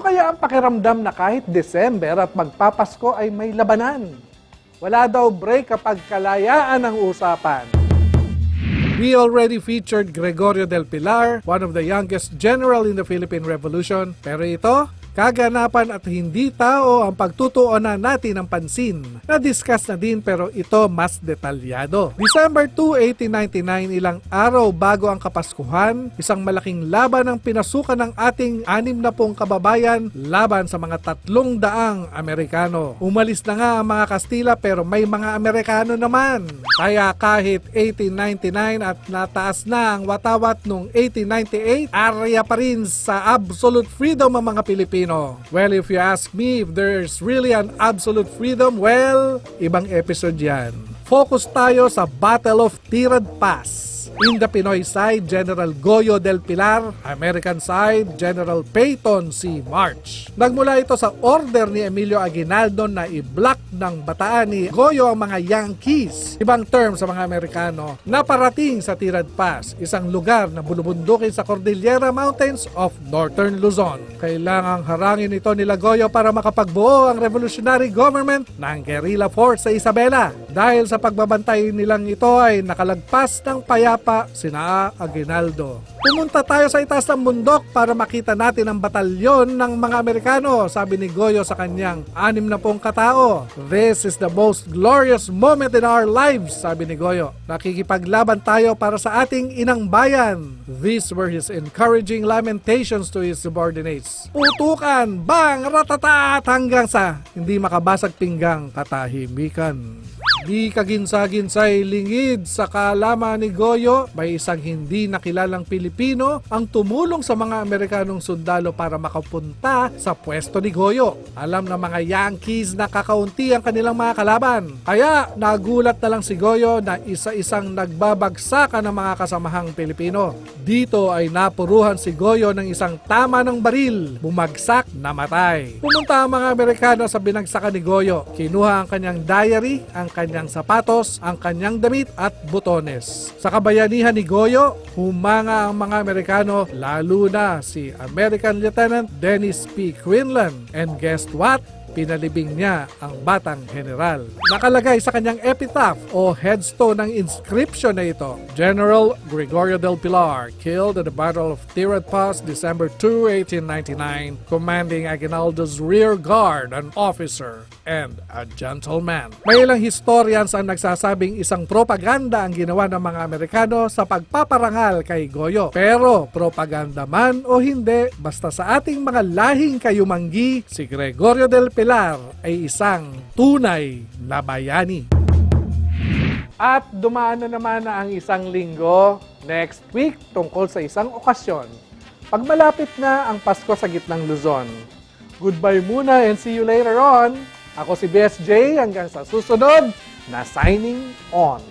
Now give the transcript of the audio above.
kaya ang pakiramdam na kahit December at magpapasko ay may labanan? Wala daw break kapag kalayaan ang usapan. We already featured Gregorio del Pilar, one of the youngest general in the Philippine Revolution. Pero ito, kaganapan at hindi tao ang pagtutuunan natin ng pansin. Na-discuss na din pero ito mas detalyado. December 2, 1899, ilang araw bago ang Kapaskuhan, isang malaking laban ang pinasukan ng ating 60 kababayan laban sa mga 300 Amerikano. Umalis na nga ang mga Kastila pero may mga Amerikano naman. Kaya kahit 1899 at nataas na ang watawat noong 1898, area pa rin sa absolute freedom ang mga Pilipino. Well, if you ask me if there's really an absolute freedom, well, ibang episode yan. Focus tayo sa Battle of Tirad Pass. In the Pinoy side, General Goyo del Pilar. American side, General Peyton C. March. Nagmula ito sa order ni Emilio Aguinaldo na i-block ng bataan ni Goyo ang mga Yankees. Ibang term sa mga Amerikano na parating sa Tirad Pass, isang lugar na bulubundukin sa Cordillera Mountains of Northern Luzon. Kailangang harangin ito nila Goyo para makapagbuo ang revolutionary government ng guerrilla force sa Isabela. Dahil sa pagbabantay nilang ito ay nakalagpas ng payapa sina Aguinaldo. Pumunta tayo sa itaas ng bundok para makita natin ang batalyon ng mga Amerikano, sabi ni Goyo sa kanyang 60 katao. This is the most glorious moment in our lives, sabi ni Goyo. Nakikipaglaban tayo para sa ating inang bayan. These were his encouraging lamentations to his subordinates. Putukan, bang, ratatat, hanggang sa hindi makabasag pinggang katahimikan. Di kaginsa-ginsay lingid sa kaalaman ni Goyo, may isang hindi nakilalang Pilipino ang tumulong sa mga Amerikanong sundalo para makapunta sa pwesto ni Goyo. Alam ng mga Yankees na kakaunti ang kanilang mga kalaban. Kaya nagulat na lang si Goyo na isa-isang nagbabagsakan ng mga kasamahang Pilipino. Dito ay napuruhan si Goyo ng isang tama ng baril. Bumagsak, namatay. Pumunta ang mga Amerikano sa binagsakan ni Goyo. Kinuha ang kanyang diary, ang kanyang sapatos, ang kanyang damit at butones. Sa kabayanihan ni Goyo, humanga ang mga Amerikano, lalo na si American Lieutenant Dennis P. Quinlan. And guess what? Pinalibing niya ang batang general. Nakalagay sa kanyang epitaph o headstone ng inscription na ito: General Gregorio del Pilar, killed at the Battle of Tirad Pass, December 2, 1899, commanding Aguinaldo's rear guard, an officer and a gentleman. May ilang historians ang nagsasabing isang propaganda ang ginawa ng mga Amerikano sa pagpaparangal kay Goyo. Pero propaganda man o hindi, basta sa ating mga lahing kayumanggi, si Gregorio del Pilar ay isang tunay na bayani. At dumaan na naman ang isang linggo next week tungkol sa isang okasyon. Pag malapit na ang Pasko sa gitnang Luzon. Goodbye muna and see you later on. Ako si BSJ hanggang sa susunod na signing on.